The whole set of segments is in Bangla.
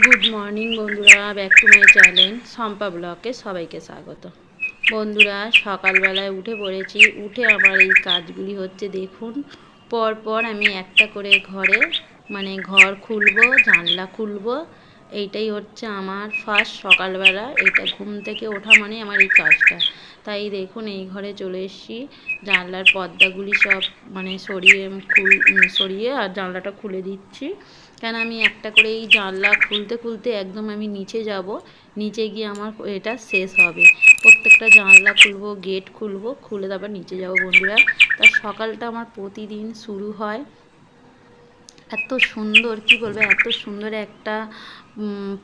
গুড মর্নিং বন্ধুরা, back to my channel Shampa ব্লগে সবাইকে স্বাগত। বন্ধুরা, সকালবেলায় উঠে পড়েছি। উঠে আমার এই কাজগুলি হচ্ছে দেখুন। পরপর আমি একটা করে ঘর খুলবো, জানলা খুলবো। এইটাই হচ্ছে আমার ফার্স্ট সকালবেলা। এইটা ঘুম থেকে ওঠা মানে আমার এই কাজটা। তাই দেখুন এই ঘরে চলে এসেছি। জানলার পর্দাগুলি সব সরিয়ে আর জানলাটা খুলে দিচ্ছি। কেন আমি একটা করে এই জানলা খুলতে খুলতে একদম আমি নিচে যাব। নিচে গিয়ে আমার এটা শেষ হবে। প্রত্যেকটা জানলা খুলবো, গেট খুলবো, খুলে তারপর নিচে যাব বন্ধুরা। তার সকালটা আমার প্রতিদিন শুরু হয় এত সুন্দর, কি বলবো, এত সুন্দর একটা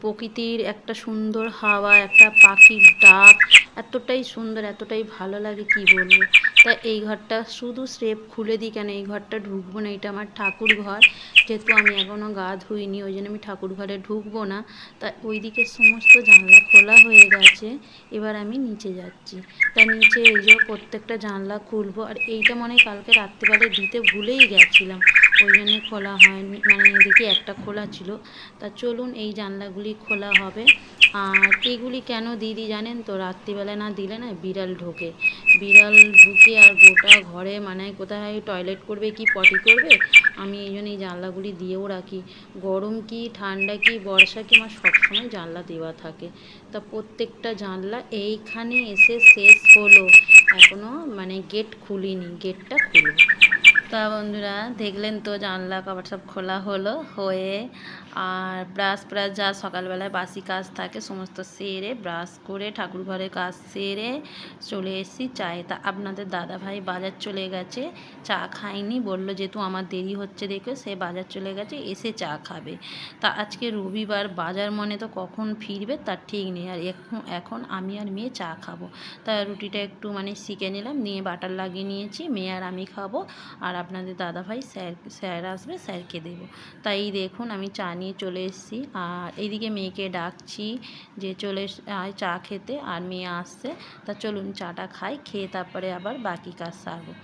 প্রকৃতির একটা সুন্দর হাওয়া, একটা পাখির ডাক, এতটাই সুন্দর, এতটাই ভালো লাগে কি বলবো। তাই এই ঘরটা শুধু স্রেফ খুলে দিই কেন, এই ঘরটা ঢুকবো না। এটা আমার ঠাকুর ঘর, যেহেতু আমি এখনও গা ধুইনি, ওই জন্য আমি ঠাকুর ঘরে ঢুকবো না। তা ওইদিকে সমস্ত জানলা খোলা হয়ে গেছে। এবার আমি নিচে যাচ্ছি। তা নিচে এই যে প্রত্যেকটা জানলা খুলবো। আর এইটা মনে হয় কালকে রাত্রিবেলায় দিতে ভুলেই গেছিলাম, ওই জন্য খোলা হয়নি, দেখি একটা খোলা ছিল। তা চলুন এই জানলাগুলি খোলা হবে। আর এইগুলি কেন দিদি জানেন তো? রাত্রিবেলা না দিলে না বিড়াল ঢোকে। বিড়াল ঢুকে আর গোটা ঘরে কোথায় টয়লেট করবে কি পটি করবে। আমি এই জন্য এই জানলাগুলি দিয়েও রাখি। গরম কি ঠান্ডা কি বর্ষা কি, আমার সবসময় জানলা দেওয়া থাকে। তা প্রত্যেকটা জানলা এইখানে এসে শেষ হলো। এখনও গেট খুলিনি, গেটটা খুলব। তা বন্ধুরা, দেখলেন তো জানলা কবাট সব খোলা হয়ে আর ব্রাশ যা সকালবেলায় বাসি কাজ থাকে সমস্ত সেরে, ব্রাশ করে ঠাকুর ঘরের কাজ সেরে চলে এসেছি চায়ে। তা আপনাদের দাদাভাই বাজার চলে গেছে, চা খায়নি, বলল যেহেতু আমার দেরি হচ্ছে দেখে সে বাজার চলে গেছে, এসে চা খাবে। তা আজকে রবিবার, বাজার মনে তো কখন ফিরবে তার ঠিক নেই। আর এখন আমি আর মেয়ে চা খাবো। তা রুটিটা একটু সেঁকে নিলাম, নিয়ে বাটার লাগিয়ে নিয়েছি, মেয়ে আর আমি খাবো। আর আপনাদের দাদাভাই স্যার আসবে, স্যারকে দেবো। তাই দেখুন আমি চা নিয়ে চলে এসেছি। আর এইদিকে মেয়েকে ডাকছি যে চলে আয় চা খেতে, আর মেয়ে আসছে। তা চলুন চাটা খাই, খেয়ে তারপরে আবার বাকি কাজ সারবো।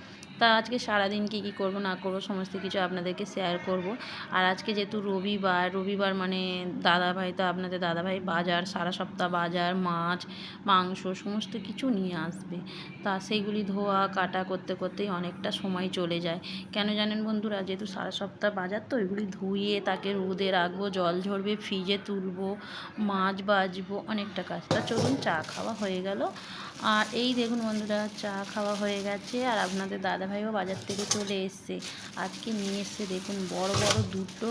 তা আজকে সারাদিন কী করবো না করবো সমস্ত কিছু আপনাদেরকে শেয়ার করব। আর আজকে যেহেতু রবিবার দাদাভাই, তো আপনাদের দাদাভাই বাজার, সারা সপ্তাহ বাজার, মাছ মাংস সমস্ত কিছু নিয়ে আসবে। তা সেইগুলি ধোয়া কাটা করতে করতেই অনেকটা সময় চলে যায়। কেন জানেন বন্ধুরা? যেহেতু সারা সপ্তাহ বাজার, তো ওইগুলি ধুয়ে তাকে রোদে রাখবো, জল ঝরবে, ফ্রিজে তুলবো, মাছ বাছবো, অনেকটা কাজ। তা চলুন চা খাওয়া হয়ে গেল। আর এই দেখুন বন্ধুরা, চা খাওয়া হয়ে গেছে। আর আপনাদের দাদাভাইও বাজার থেকে চলে এসছে। আজকে নিয়ে এসছে দেখুন বড় বড় দুটো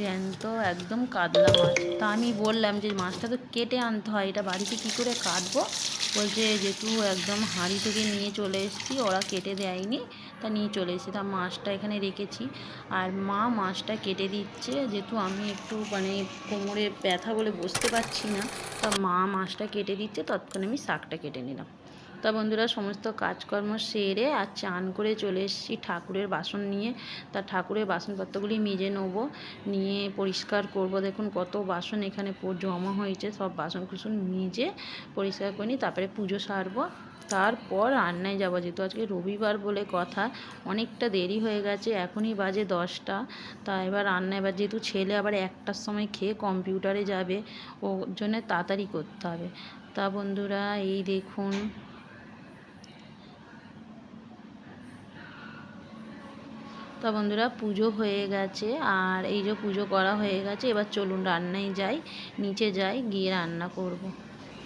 জ্যান্ত একদম কাতলা মাছ। তা আমি বললাম যে মাছটা তো কেটে আনতে হয়, এটা বাড়িতে কী করে কাটবো? বলছে যেহেতু একদম হাঁড়ি থেকে নিয়ে চলে এসেছি, ওরা কেটে দেয়নি, তা নিয়ে চলে এসেছি। তা মাছটা এখানে রেখেছি। আর মা মাছটা কেটে দিচ্ছে, যেহেতু আমি একটু কোমরে ব্যথা বলে বসতে পারছি না। তা মা মাছটা কেটে দিচ্ছে, তৎক্ষণে আমি শাকটা কেটে নিলাম। তা বন্ধুরা, সমস্ত কাজকর্ম সেরে আর চান করে চলে এসেছি ঠাকুরের বাসন নিয়ে। তা ঠাকুরের বাসনপত্রগুলি মেজে নেবো, নিয়ে পরিষ্কার করব। দেখুন কত বাসন এখানে জমা হয়েছে, সব বাসন কুসন মেজে পরিষ্কার করে নিই, তারপরে পুজো সারবো। তারপর রান্নায় যাবো। যেহেতু আজকে রবিবার বলে কথা, অনেকটা দেরি হয়ে গেছে, এখনই বাজে 10টা। তা এবার এবার যেহেতু ছেলে আবার 1টার সময় খেয়ে কম্পিউটারে যাবে, ওর জন্য তাড়াতাড়ি করতে হবে। তা বন্ধুরা এই দেখুন, তা বন্ধুরা পুজো হয়ে গেছে। আর এই যে পুজো করা হয়ে গেছে, এবার চলুন রান্নায় যাই, নিচে যাই, গিয়ে রান্না করব।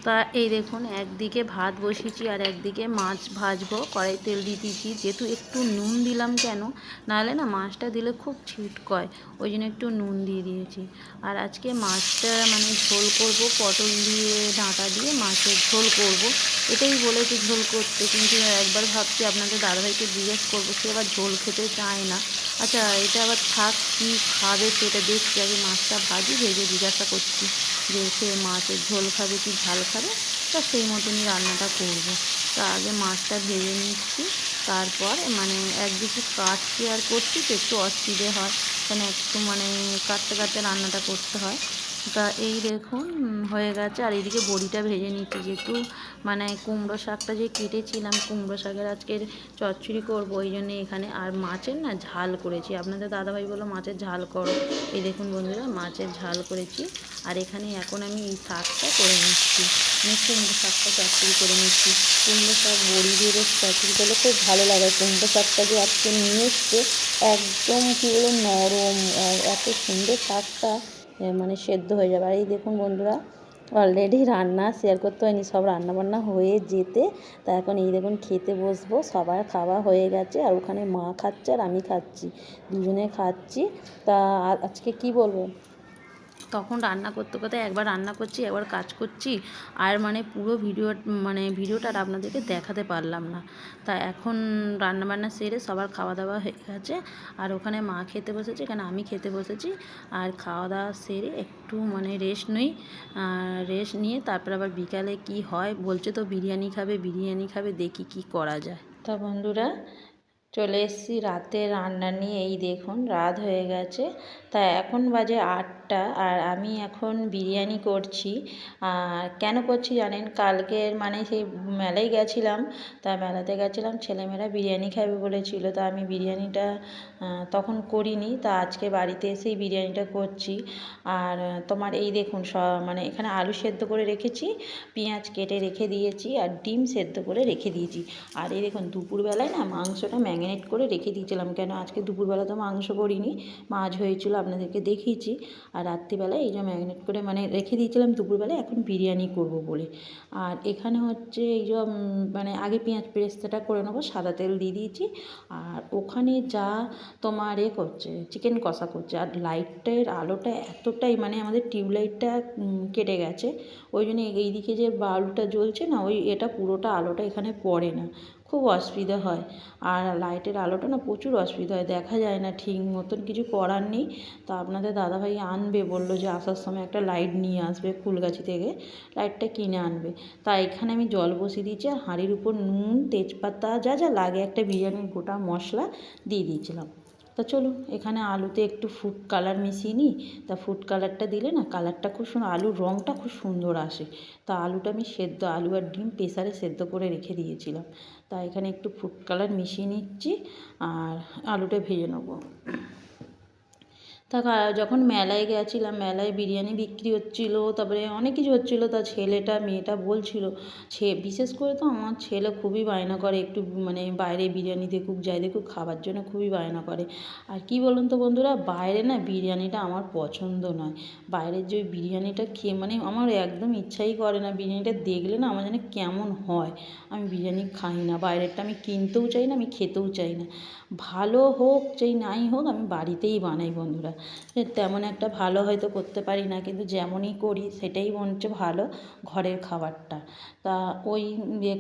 তা এই দেখুন একদিকে ভাত বসিয়েছি আর একদিকে মাছ ভাজবো, কড়াই তেল দিয়ে দিয়েছি। যেহেতু একটু নুন দিলাম, কেন নাহলে না মাছটা দিলে খুব ছিটকয়, ওই জন্য একটু নুন দিয়ে দিয়েছি। আর আজকে মাছটা ঝোল করব, পটল দিয়ে ডাঁটা দিয়ে মাছের ঝোল করব। এটাই বলেছি ঝোল করতে, কিন্তু একবার ভাবছি আপনাদের দাদাভাইকে জিজ্ঞেস করবো, সে আবার ঝোল খেতে চায় না। আচ্ছা এটা আবার থাক, কী খাবে সেটা দেখছি, আগে মাছটা ভাজি, ভেজে জিজ্ঞাসা করছি যে সে মাছের ঝোল খাবে কি ঝাল খাবে। তা সেই মতনই রান্নাটা করব। তা আগে মাছটা ভেজে নিচ্ছি, তারপর একদিকে কাটছি আর করছি, তো একটু অসুবিধে হয়, একটু কাটতে কাটতে রান্নাটা করতে হয়। তা এই দেখুন হয়ে গেছে। আর এদিকে বড়িটা ভেজে নিচ্ছি, যেহেতু মানে কুমড়ো শাকটা যে কেটেছিলাম, কুমড়ো শাকের আজকের চচ্চড়ি করবো, ওই জন্যে এখানে আর মাছের না ঝাল করেছি। আপনাদের দাদাভাই বললো মাছের ঝাল করো, এই দেখুন বন্ধুরা মাছের ঝাল করেছি। আর এখানে এখন আমি এই শাকটা করে নিচ্ছি, মানে কুমড়ো শাকটা চচ্চড়ি করে নিচ্ছি। কুমড়ো শাক বড়ি দিয়ে বেশ চচ্চড়ি করলে খুব ভালো লাগে। কুমড়ো শাকটা যে আজকে নিয়ে এসছে একদম কী বলে নরম, এত সুন্দর শাকটা মানে সেদ্ধ হয়ে যাবে। আর এই দেখুন বন্ধুরা অলরেডি রান্না শেয়ার করতে হয়নি, সব রান্নাবান্না হয়ে যেতে তা এখন এই দেখুন খেতে বসবো। সবার খাওয়া হয়ে গেছে, আর ওখানে মা খাচ্ছে আর আমি খাচ্ছি, দুজনে খাচ্ছি। তা আজকে কি বলবো, তখন রান্না করতে করতে একবার রান্না করছি একবার কাজ করছি, আর মানে পুরো ভিডিওটা আর আপনাদেরকে দেখাতে পারলাম না। তা এখন রান্নাবান্না সেরে সবার খাওয়া দাওয়া হয়ে গেছে, আর ওখানে মা খেতে বসেছে, এখানে আমি খেতে বসেছি। আর খাওয়া দাওয়া সেরে একটু মানে রেস্ট নিই, রেস্ট নিয়ে তারপর আবার বিকালে কি হয় বলছে তো বিরিয়ানি খাবে, দেখি কি করা যায়। তা বন্ধুরা চলে এসেছি রাতে রান্না নিয়ে। এই দেখুন রাত হয়ে গেছে, তা এখন বাজে 8টা, আর আমি এখন বিরিয়ানি করছি। আর কেন করছি জানেন, কালকের মানে সেই মেলায় গেছিলাম, তা মেলাতে গেছিলাম, ছেলেমেয়েরা বিরিয়ানি খাবে বলেছিল, তা আমি বিরিয়ানিটা তখন করিনি, তা আজকে বাড়িতে এসেই বিরিয়ানিটা করছি। আর তোমার এই দেখুন মানে এখানে আলু সেদ্ধ করে রেখেছি, পেঁয়াজ কেটে রেখে দিয়েছি, আর ডিম সেদ্ধ করে রেখে দিয়েছি। আর এই দেখুন দুপুরবেলায় না মাংসটা ম্যারিনেট করে রেখে দিয়েছিলাম, কেন আজকে দুপুরবেলা তো মাংস করিনি, মাছ হয়েছিল আপনাদেরকে দেখিয়েছি। আর রাত্রিবেলায় এই যে ম্যারিনেট করে মানে রেখে দিয়েছিলাম দুপুরবেলায়, এখন বিরিয়ানি করব বলে। আর এখানে হচ্ছে এই যে মানে আগে পেঁয়াজ পেরেস্তাটা করে নেবো, সাদা তেল দিয়ে দিয়েছি। আর ওখানে যা তোমার করছে চিকেন কষা করছে, আর লাইটের আলোটা এতটাই মানে আমাদের টিউবলাইটটা কেটে গেছে, ওই জন্য এইদিকে যে বাল্বটা জ্বলছে না, এটা পুরোটা আলোটা এখানে পড়ে না, খুব অসুবিধা হয়। আর লাইটের আলোটা না প্রচুর অসুবিধা হয়, দেখা যায় না ঠিক মতন, কিছু করার নেই। তো আপনাদের দাদাভাই আনবে বললো যে আসার সময় একটা লাইট নিয়ে আসবে, ফুলগাছি থেকে লাইটটা কিনে আনবে। তা এখানে আমি জল বসিয়ে দিয়েছি, আর হাঁড়ির উপর নুন তেজপাতা যা যা লাগে একটা বিরিয়ানির গোটা মশলা দিয়ে দিয়েছিলাম। তা চলুন এখানে আলুতে একটু ফুড কালার মিশিয়ে নিই, তা ফুড কালারটা দিলে না কালারটা খুব সুন্দর, আলুর রঙটা খুব সুন্দর আসে। তা আলুটা আমি আলু আর ডিম প্রেসারে সেদ্ধ করে রেখে দিয়েছিলাম, তা এখানে একটু ফুড কালার মিশিয়ে নিচ্ছি, আর আলুটা ভেজে নেবো। তা যখন মেলায় গেছিলাম, মেলায় বিরিয়ানি বিক্রি হচ্ছিলো, তারপরে অনেক কিছু হচ্ছিলো, তা ছেলেটা মেয়েটা বলছিল, বিশেষ করে তো আমার ছেলে খুবই বায়না করে, একটু মানে বাইরে বিরিয়ানি দেখুক যাই দেখুক, খাবার জন্য খুবই বায়না করে। আর কি বলুন তো বন্ধুরা, বাইরে না বিরিয়ানিটা আমার পছন্দ নয়, বাইরের যে বিরিয়ানিটা খেয়ে মানে আমার একদম ইচ্ছাই করে না, বিরিয়ানিটা দেখলে না আমার যেন কেমন হয়, আমি বিরিয়ানি খাই না, বাইরেরটা আমি কিনতেও চাই না, আমি খেতেও চাই না। ভালো হোক চাই নাই হোক আমি বাড়িতেই বানাই বন্ধুরা, তেমন একটা ভালো হয়তো করতে পারি না, কিন্তু যেমনই করি সেটাই মনে হচ্ছে ভালো, ঘরের খাবারটা। তা ওই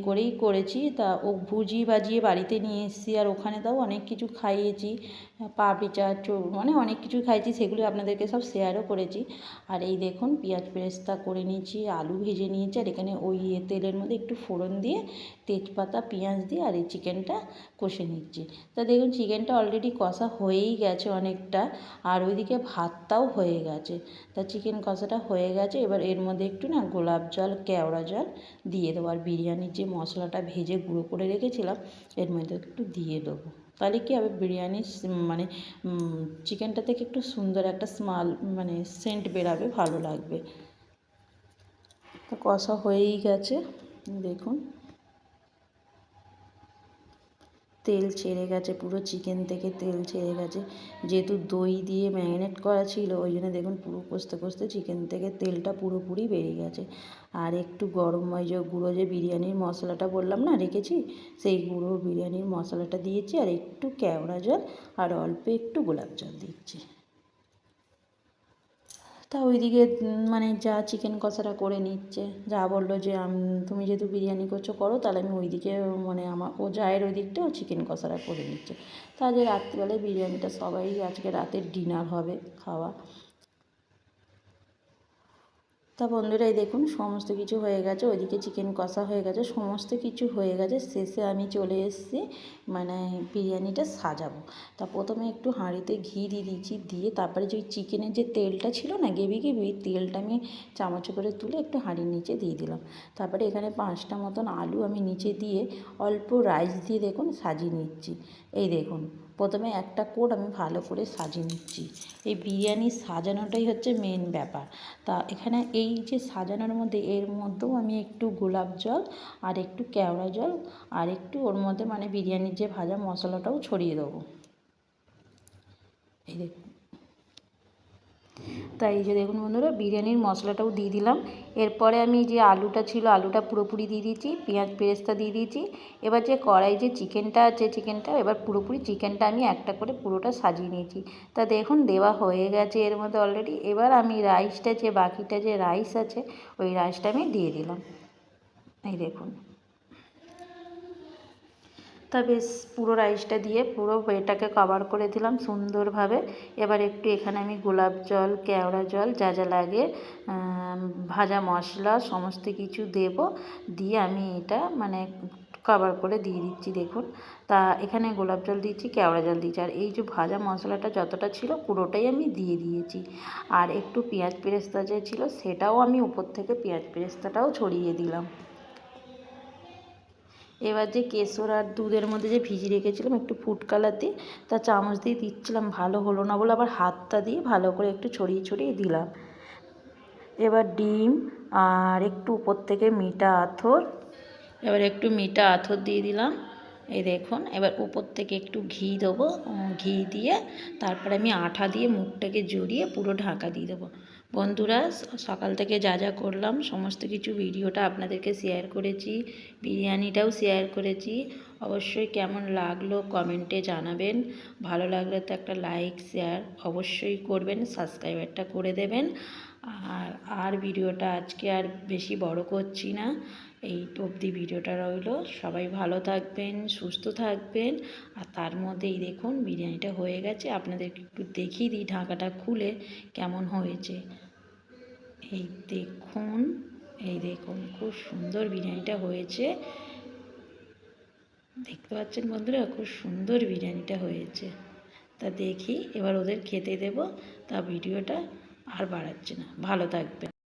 করেই করেছি, তা ও ভুজিয়ে বাজিয়ে বাড়িতে নিয়ে এসেছি, আর ওখানে তাও অনেক কিছু খাইয়েছি, পাপড়ি চাট মানে অনেক কিছু খাইয়েছি, সেগুলো আপনাদেরকে সব শেয়ারও করেছি। আর এই দেখুন পেঁয়াজ বেরেস্তা করে নিয়েছি, আলু ভেজে নিয়েছি, আর এখানে ওই তেলের মধ্যে একটু ফোড়ন দিয়ে তেজপাতা পেঁয়াজ দিয়ে আর এই চিকেনটা কষে নিচ্ছি। তা দেখুন চিকেনটা অলরেডি কষা হয়েই গেছে অনেকটা, আর ওইদিকে ভাতটাও হয়ে গেছে। তা চিকেন কষাটা হয়ে গেছে, এবার এর মধ্যে একটু না গোলাপ জল কেওড়া জল দিয়ে দেবো, আর বিরিয়ানির যে মশলাটা ভেজে গুঁড়ো করে রেখেছিলাম এর মধ্যে একটু দিয়ে দেবো, তাহলে কি হবে বিরিয়ানির মানে চিকেনটা থেকে একটু সুন্দর একটা মানে সেন্ট বেরাবে, ভালো লাগবে। তো কষা হয়েই গেছে, দেখুন তেল ছেড়ে গেছে, পুরো চিকেন থেকে তেল ছেড়ে গেছে, যেহেতু দই দিয়ে ম্যারিনেট করা ছিল ওই জন্য দেখুন পুরো কষতে কষতে চিকেন থেকে তেলটা পুরোপুরি বেরিয়ে গেছে। আর একটু গরম ওই যে গুঁড়ো যে বিরিয়ানির মশলাটা বললাম না রেখেছি, সেই গুঁড়ো বিরিয়ানির মশলাটা দিয়েছি, আর একটু কেওড়া জল আর অল্প একটু গোলাপ জল দিচ্ছি। তা ওইদিকে মানে যা চিকেন কষাটা করে নিচ্ছে, যা বললো যে তুমি যেহেতু বিরিয়ানি করছো করো, তাহলে আমি ওইদিকে মানে ও জায়ের ওই দিকটাও চিকেন কষাটা করে নিচ্ছে। তা যে রাত্রিবেলায় বিরিয়ানিটা সবাই আজকে রাতের ডিনার হবে খাওয়া। তা বন্ধুরা এই দেখুন সমস্ত কিছু হয়ে গেছে, ওইদিকে চিকেন কষা হয়ে গেছে, সমস্ত কিছু হয়ে গেছে। শেষে আমি চলে এসেছি মানে বিরিয়ানিটা সাজাবো। তা প্রথমে একটু হাঁড়িতে ঘি দিয়ে দিয়েছি, দিয়ে তারপরে যে ওই চিকেনের যে তেলটা ছিল না গ্রেভি গ্রেভি, তেলটা আমি চামচে করে তুলে একটু হাঁড়ির নিচে দিয়ে দিলাম। তারপরে এখানে 5টা মতন আলু আমি নিচে দিয়ে অল্প রাইস দিয়ে দেখুন সাজিয়ে নিচ্ছি। এই দেখুন প্রথমে একটা কোট আমি ভালো করে সাজিয়ে নিচ্ছি। এই বিরিয়ানি সাজানোটাই হচ্ছে মেন ব্যাপার। তা এখানে এই যে সাজানোর মধ্যে এর মধ্যেও আমি একটু গোলাপ জল আর একটু কেওড়া জল আর একটু ওর মধ্যে মানে বিরিয়ানির যে ভাজা মশলাটাও ছড়িয়ে দেবো। এই দেখুন, তাই এই যে দেখুন বন্ধুরা বিরিয়ানির মশলাটাও দিয়ে দিলাম। এরপরে আমি যে আলুটা ছিল আলুটা পুরোপুরি দিয়ে দিয়েছি, পেঁয়াজ বেরেস্তা দিয়ে দিয়েছি। এবার যে কড়াই যে চিকেনটা আছে চিকেনটা এবার পুরোপুরি চিকেনটা আমি একটা করে পুরোটা সাজিয়ে নিয়েছি। তা দেখুন দেওয়া হয়ে গেছে এর মধ্যে অলরেডি। এবার আমি রাইসটা যে বাকিটা যে রাইস আছে ওই রাইসটা আমি দিয়ে দিলাম। এই দেখুন, তা বেশ পুরো রাইসটা দিয়ে পুরো এটাকে কভার করে দিলাম সুন্দরভাবে। এবার একটু এখানে আমি গোলাপ জল কেওড়া জল যা যা লাগে ভাজা মশলা সমস্ত কিছু দেব, দিয়ে আমি এটা মানে কভার করে দিয়ে দিচ্ছি। দেখুন তা এখানে গোলাপ জল দিচ্ছি কেওড়া জল দিচ্ছি, আর এই যে ভাজা মশলাটা যতটা ছিল পুরোটাই আমি দিয়ে দিয়েছি। আর একটু পেঁয়াজ বেরেস্তা যে ছিল সেটাও আমি উপর থেকে পেঁয়াজ বেরেস্তাটাও ছড়িয়ে দিলাম। এবার যে কেশর আর দুধের মধ্যে যে ভিজিয়ে রেখেছিলাম একটু ফুড কালার দিয়ে, তা চামচ দিয়ে দিচ্ছিলাম, ভালো হলো না বলে আবার হাতটা দিয়ে ভালো করে একটু ছড়িয়ে ছড়িয়ে দিলাম। এবার ডিম আর একটু উপর থেকে মিঠা আতর, এবার একটু মিঠা আতর দিয়ে দিলাম। এই দেখুন এবার উপর থেকে একটু ঘি দেবো, ঘি দিয়ে তারপরে আমি আঠা দিয়ে মুখটাকে জড়িয়ে পুরো ঢাকা দিয়ে দেবো। বন্ধুরা সকাল থেকে যা যা করলাম সমস্ত কিছু ভিডিওটা আপনাদেরকে শেয়ার করেছি, বিরিয়ানিটাও শেয়ার করেছি। অবশ্যই কেমন লাগলো কমেন্টে জানাবেন, ভালো লাগলে তো একটা লাইক শেয়ার অবশ্যই করবেন, সাবস্ক্রাইবারটা করে দেবেন। আর ভিডিওটা আজকে আর বেশি বড় করছি না, এই অবধি ভিডিওটা রইল। সবাই ভালো থাকবেন সুস্থ থাকবেন। আর তার মধ্যেই দেখুন বিরিয়ানিটা হয়ে গেছে, আপনাদেরকে একটু দেখিয়ে দিই ঢাকাটা খুলে কেমন হয়েছে। এই দেখুন, এই দেখুন খুব সুন্দর বিরিয়ানিটা হয়েছে, দেখতে পাচ্ছেন বন্ধুরা খুব সুন্দর বিরিয়ানিটা হয়েছে। তা দেখি এবার ওদের খেতে দেব, তা ভিডিওটা আর বাড়াচ্ছি না, ভালো থাকবেন।